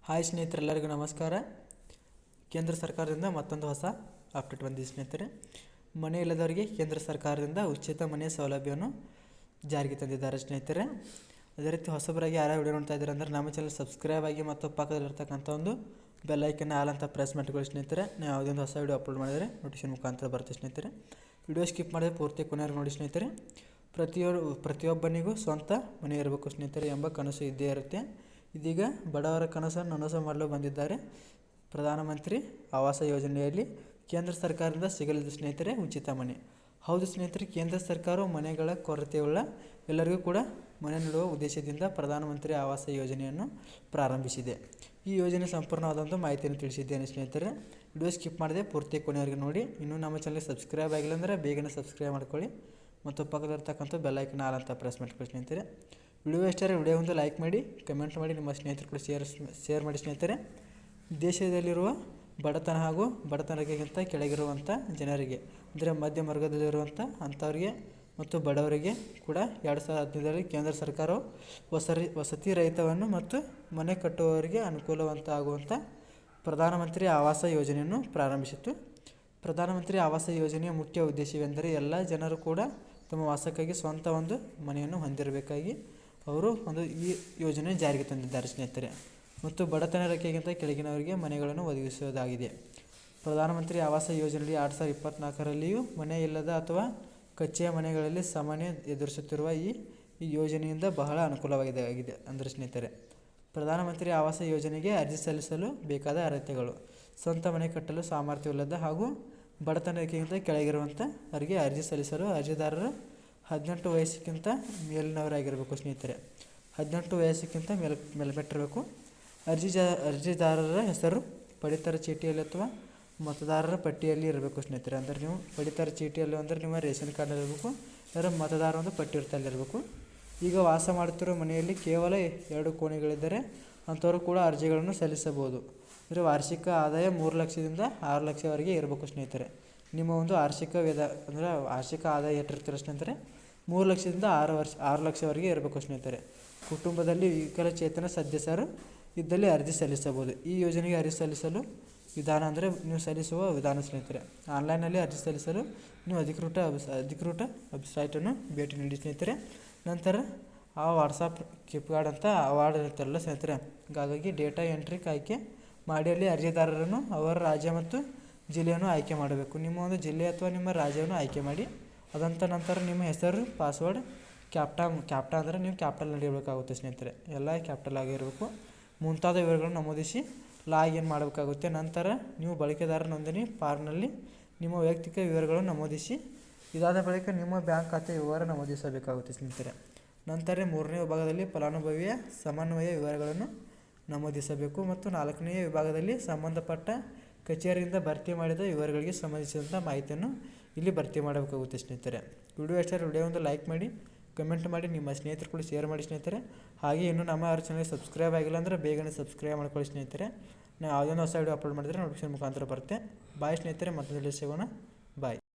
Hi ಸ್ನೇಹಿತರೆಲ್ಲರಿಗೂ ನಮಸ್ಕಾರ. ಕೇಂದ್ರ ಸರ್ಕಾರದಿಂದ ಮತ್ತೊಂದು ಹೊಸ ಅಪ್ಡೇಟ್ ಬಂದಿದೆ ಸ್ನೇಹಿತರೆ. ಮನೆ ಇಲ್ಲದವರಿಗೆ ಕೇಂದ್ರ ಸರ್ಕಾರದಿಂದ ಉಚಿತ ಮನೆ ಸೌಲಭ್ಯವನ್ನು ಜಾರಿಗೆ ತಂದಿದ್ದಾರೆ ಸ್ನೇಹಿತರೆ. ಅದೇ ರೀತಿ ಹೊಸಬರಾಗಿ ಯಾರು ವಿಡಿಯೋ ನೋಡ್ತಾ ಇದ್ದಾರೆ ಅಂದರೆ ನಮ್ಮ ಚಾನಲ್ ಸಬ್ಸ್ಕ್ರೈಬ್ ಆಗಿ ಮತ್ತು ಪಕ್ಕದಲ್ಲಿರ್ತಕ್ಕಂಥ ಒಂದು ಬೆಲ್ಲೈಕನ್ನ ಆಲ್ ಅಂತ ಪ್ರೆಸ್ ಮಾಡಿಕೊಳ್ಳಿ ಸ್ನೇಹಿತರೆ. ನಾವು ಯಾವುದೇ ಒಂದು ಹೊಸ ವಿಡಿಯೋ ಅಪ್ಲೋಡ್ ಮಾಡಿದರೆ ನೋಟಿಫಿಕೇಶನ್ ಮುಖಾಂತರ ಬರುತ್ತೆ ಸ್ನೇಹಿತರೆ. ವಿಡಿಯೋ ಸ್ಕಿಪ್ ಮಾಡಿದ್ರೆ ಪೂರ್ತಿ ಕೊನೆಯವರೆಗೂ ನೋಡಿ ಸ್ನೇಹಿತರೆ. ಪ್ರತಿಯೊಬ್ಬನಿಗೂ ಸ್ವಂತ ಮನೆ ಇರಬೇಕು ಸ್ನೇಹಿತರೆ ಎಂಬ ಕನಸು ಇದ್ದೇ ಇರುತ್ತೆ. ಇದೀಗ ಬಡವರ ಕನಸನ್ನು ನನಸು ಮಾಡಲು ಬಂದಿದ್ದಾರೆ. ಪ್ರಧಾನಮಂತ್ರಿ ಆವಾಸ ಯೋಜನೆಯಲ್ಲಿ ಕೇಂದ್ರ ಸರ್ಕಾರದಿಂದ ಸಿಗಲಿದೆ ಸ್ನೇಹಿತರೆ ಉಚಿತ ಮನೆ. ಹೌದು ಸ್ನೇಹಿತರೆ, ಕೇಂದ್ರ ಸರ್ಕಾರವು ಮನೆಗಳ ಕೊರತೆಯುಳ್ಳ ಎಲ್ಲರಿಗೂ ಕೂಡ ಮನೆ ನೀಡುವ ಉದ್ದೇಶದಿಂದ ಪ್ರಧಾನಮಂತ್ರಿ ಆವಾಸ ಯೋಜನೆಯನ್ನು ಪ್ರಾರಂಭಿಸಿದೆ. ಈ ಯೋಜನೆ ಸಂಪೂರ್ಣವಾದಂಥ ಮಾಹಿತಿಯನ್ನು ತಿಳಿಸಿದ್ದೇನೆ ಸ್ನೇಹಿತರೆ. ವಿಡಿಯೋ ಸ್ಕಿಪ್ ಮಾಡಿದೆ ಪೂರ್ತಿ ಕೊನೆಯವರೆಗೂ ನೋಡಿ. ಇನ್ನೂ ನಮ್ಮ ಚಾನಲ್ಗೆ ಸಬ್ಸ್ಕ್ರೈಬ್ ಆಗಿಲ್ಲ ಅಂದರೆ ಬೇಗನೆ ಸಬ್ಸ್ಕ್ರೈಬ್ ಮಾಡ್ಕೊಳ್ಳಿ ಮತ್ತು ಪಕ್ಕದಲ್ಲಿರ್ತಕ್ಕಂಥ ಬೆಲ್ಲೈಕನ್ ಆಲ್ ಅಂತ ಪ್ರೆಸ್ ಮಾಡ್ಕೊಳ್ಳಿ ಸ್ನೇಹಿತರೆ. ವಿಡಿಯೋ ಇಷ್ಟರೆ ವಿಡಿಯೋ ಒಂದು ಲೈಕ್ ಮಾಡಿ, ಕಮೆಂಟ್ ಮಾಡಿ, ನಿಮ್ಮ ಸ್ನೇಹಿತರು ಕೂಡ ಶೇರ್ ಮಾಡಿ ಸ್ನೇಹಿತರೆ. ದೇಶದಲ್ಲಿರುವ ಬಡತನ ಹಾಗೂ ಬಡತನಕ್ಕಿಂತ ಕೆಳಗಿರುವಂಥ ಜನರಿಗೆ ಅಂದರೆ ಮಧ್ಯಮ ವರ್ಗದಲ್ಲಿರುವಂಥ ಅಂಥವರಿಗೆ ಮತ್ತು ಬಡವರಿಗೆ ಕೂಡ 2015ರಲ್ಲಿ ಕೇಂದ್ರ ಸರ್ಕಾರವು ವಸತಿ ರಹಿತವನ್ನು ಮತ್ತು ಮನೆ ಕಟ್ಟುವವರಿಗೆ ಅನುಕೂಲವಂತ ಆಗುವಂಥ ಪ್ರಧಾನಮಂತ್ರಿ ಆವಾಸ ಯೋಜನೆಯನ್ನು ಪ್ರಾರಂಭಿಸಿತು. ಪ್ರಧಾನಮಂತ್ರಿ ಆವಾಸ ಯೋಜನೆಯ ಮುಖ್ಯ ಉದ್ದೇಶವೆಂದರೆ ಎಲ್ಲ ಜನರು ಕೂಡ ತಮ್ಮ ವಾಸಕ್ಕಾಗಿ ಸ್ವಂತ ಒಂದು ಮನೆಯನ್ನು ಹೊಂದಿರಬೇಕಾಗಿ ಅವರು ಈ ಯೋಜನೆ ಜಾರಿಗೆ ತಂದಿದ್ದಾರೆ ಸ್ನೇಹಿತರೆ. ಮತ್ತು ಬಡತನ ರೇಖೆಗಿಂತ ಕೆಳಗಿನವರಿಗೆ ಮನೆಗಳನ್ನು ಒದಗಿಸುವುದಾಗಿದೆ. ಪ್ರಧಾನಮಂತ್ರಿ ಆವಾಸ ಯೋಜನೆಯಲ್ಲಿ 2024ರಲ್ಲಿಯೂ ಮನೆ ಇಲ್ಲದ ಅಥವಾ ಕಚ್ಚೆಯ ಮನೆಗಳಲ್ಲಿ ಸಮಸ್ಯೆ ಎದುರಿಸುತ್ತಿರುವ ಈ ಯೋಜನೆಯಿಂದ ಬಹಳ ಅನುಕೂಲವಾಗಿದೆ ಅಂದರೆ ಸ್ನೇಹಿತರೆ. ಪ್ರಧಾನಮಂತ್ರಿ ಆವಾಸ ಯೋಜನೆಗೆ ಅರ್ಜಿ ಸಲ್ಲಿಸಲು ಬೇಕಾದ ಅರ್ಹತೆಗಳು: ಸ್ವಂತ ಮನೆ ಕಟ್ಟಲು ಸಾಮರ್ಥ್ಯವಿಲ್ಲದ ಹಾಗೂ ಬಡತನ ರೇಖೆಗಿಂತ ಕೆಳಗಿರುವಂಥ ಅವರಿಗೆ ಅರ್ಜಿ ಸಲ್ಲಿಸಲು ಅರ್ಜಿದಾರರು 18 ವಯಸ್ಸಿಗಿಂತ ಮೇಲಿನವರಾಗಿರಬೇಕು ಸ್ನೇಹಿತರೆ. 18 ವಯಸ್ಸಿಗಿಂತ ಮೇಲ್ಪಟ್ಟಿರಬೇಕು. ಅರ್ಜಿದಾರರ ಹೆಸರು ಪಡಿತರ ಚೀಟಿಯಲ್ಲಿ ಅಥವಾ ಮತದಾರರ ಪಟ್ಟಿಯಲ್ಲಿ ಇರಬೇಕು ಸ್ನೇಹಿತರೆ. ಅಂದರೆ ನೀವು ಪಡಿತರ ಚೀಟಿಯಲ್ಲಿ ಅಂದರೆ ನಿಮ್ಮ ರೇಷನ್ ಕಾರ್ಡ್ನಲ್ಲಿ ಇರಬೇಕು, ಅದರ ಮತದಾರ ಒಂದು ಪಟ್ಟಿ ಇರಬೇಕು. ಈಗ ವಾಸ ಮಾಡುತ್ತಿರುವ ಮನೆಯಲ್ಲಿ ಕೇವಲ 2 ಕೋಣೆಗಳಿದ್ದರೆ ಅಂಥವರು ಕೂಡ ಅರ್ಜಿಗಳನ್ನು ಸಲ್ಲಿಸಬಹುದು. ಅಂದರೆ ವಾರ್ಷಿಕ ಆದಾಯ 3 ಲಕ್ಷದಿಂದ 6 ಲಕ್ಷವರೆಗೆ ಇರಬೇಕು ಸ್ನೇಹಿತರೆ. ನಿಮ್ಮ ಒಂದು ಅಂದರೆ ವಾರ್ಷಿಕ ಆದಾಯ ಎಷ್ಟಿರ್ತೀರ ಸ್ನೇಹಿತರೆ? 3 ಲಕ್ಷದಿಂದ 6 ಲಕ್ಷವರೆಗೆ ಇರಬೇಕು ಸ್ನೇಹಿತರೆ. ಕುಟುಂಬದಲ್ಲಿ ವಿಕಲಚೇತನ ಸದಸ್ಯರು ಇದ್ದಲ್ಲಿ ಅರ್ಜಿ ಸಲ್ಲಿಸಬಹುದು. ಈ ಯೋಜನೆಗೆ ಅರ್ಜಿ ಸಲ್ಲಿಸಲು ವಿಧಾನ ಅಂದರೆ ನೀವು ಸಲ್ಲಿಸುವ ವಿಧಾನ ಸ್ನೇಹಿತರೆ. ಆನ್ಲೈನಲ್ಲಿ ಅರ್ಜಿ ಸಲ್ಲಿಸಲು ನೀವು ಅಧಿಕೃತ ವೆಬ್ಸೈಟನ್ನು ಭೇಟಿ ನೀಡಿ ಸ್ನೇಹಿತರೆ. ನಂತರ ಆ ವಾಟ್ಸಪ್ ಕಿಪ್ಗಾರ್ಡ್ ಅಂತ ಅವಾರ್ಡ್ ಇರುತ್ತಲ್ಲ ಸ್ನೇಹಿತರೆ, ಹಾಗಾಗಿ ಡೇಟಾ ಎಂಟ್ರಿ ಆಯ್ಕೆ ಮಾಡಿ ಅಲ್ಲಿ ಅರ್ಜಿದಾರರನ್ನು ಅವರ ರಾಜ್ಯ ಮತ್ತು ಜಿಲ್ಲೆಯನ್ನು ಆಯ್ಕೆ ಮಾಡಬೇಕು. ನಿಮ್ಮ ಒಂದು ಜಿಲ್ಲೆ ಅಥವಾ ನಿಮ್ಮ ರಾಜ್ಯವನ್ನು ಆಯ್ಕೆ ಮಾಡಿ ಅದಂತ ನಂತರ ನಿಮ್ಮ ಹೆಸರು, ಪಾಸ್ವರ್ಡ್ ಕ್ಯಾಪ್ಟಾ ಅಂದರೆ ನೀವು ಕ್ಯಾಪಿಟಲ್ನಲ್ಲಿ ಇರಬೇಕಾಗುತ್ತೆ ಸ್ನೇಹಿತರೆ. ಎಲ್ಲ ಕ್ಯಾಪಿಟಲ್ ಆಗಿರಬೇಕು. ಮುಂತಾದ ವಿವರಗಳನ್ನು ನಮೂದಿಸಿ ಲಾಗಿನ್ ಮಾಡಬೇಕಾಗುತ್ತೆ. ನಂತರ ನೀವು ಬಳಕೆದಾರ ನೋಂದಣಿ ಫಾರ್ಮ್ನಲ್ಲಿ ನಿಮ್ಮ ವೈಯಕ್ತಿಕ ವಿವರಗಳನ್ನು ನಮೂದಿಸಿ ಇದಾದ ಬಳಿಕ ನಿಮ್ಮ ಬ್ಯಾಂಕ್ ಖಾತೆ ವಿವರ ನಮೂದಿಸಬೇಕಾಗುತ್ತೆ ಸ್ನೇಹಿತರೆ. ನಂತರ 3ನೇ ವಿಭಾಗದಲ್ಲಿ ಫಲಾನುಭವಿಯ ಸಮನ್ವಯ ವಿವರಗಳನ್ನು ನಮೂದಿಸಬೇಕು ಮತ್ತು 4ನೇ ವಿಭಾಗದಲ್ಲಿ ಸಂಬಂಧಪಟ್ಟ ಕಚೇರಿಯಿಂದ ಭರ್ತಿ ಮಾಡಿದ ವಿವರಗಳಿಗೆ ಸಂಬಂಧಿಸಿದಂಥ ಮಾಹಿತಿಯನ್ನು ಇಲ್ಲಿ ಭರ್ತಿ ಮಾಡಬೇಕಾಗುತ್ತೆ ಸ್ನೇಹಿತರೆ. ವಿಡಿಯೋ ಇಷ್ಟರ ವಿಡಿಯೋ ಒಂದು ಲೈಕ್ ಮಾಡಿ, ಕಮೆಂಟ್ ಮಾಡಿ, ನಿಮ್ಮ ಸ್ನೇಹಿತರು ಕೂಡ ಶೇರ್ ಮಾಡಿ ಸ್ನೇಹಿತರೆ. ಹಾಗೆ ಇನ್ನೂ ನಮ್ಮ ಚಾನಲ್ಗೆ ಸಬ್ಸ್ಕ್ರೈಬ್ ಆಗಿಲ್ಲ ಅಂದರೆ ಬೇಗನೆ ಸಬ್ಸ್ಕ್ರೈಬ್ ಮಾಡ್ಕೊಳ್ಳಿ ಸ್ನೇಹಿತರೆ. ನಾವು ಯಾವುದೊಂದು ಹೊಸ ವಿಡಿಯೋ ಅಪ್ಲೋಡ್ ಮಾಡಿದರೆ ನೋಟಿಫಿಕೇಶನ್ ಮುಖಾಂತರ ಬರುತ್ತೆ. ಬಾಯ್ ಸ್ನೇಹಿತರೆ, ಮತ್ತೊಂದು ಸಿಗೋಣ.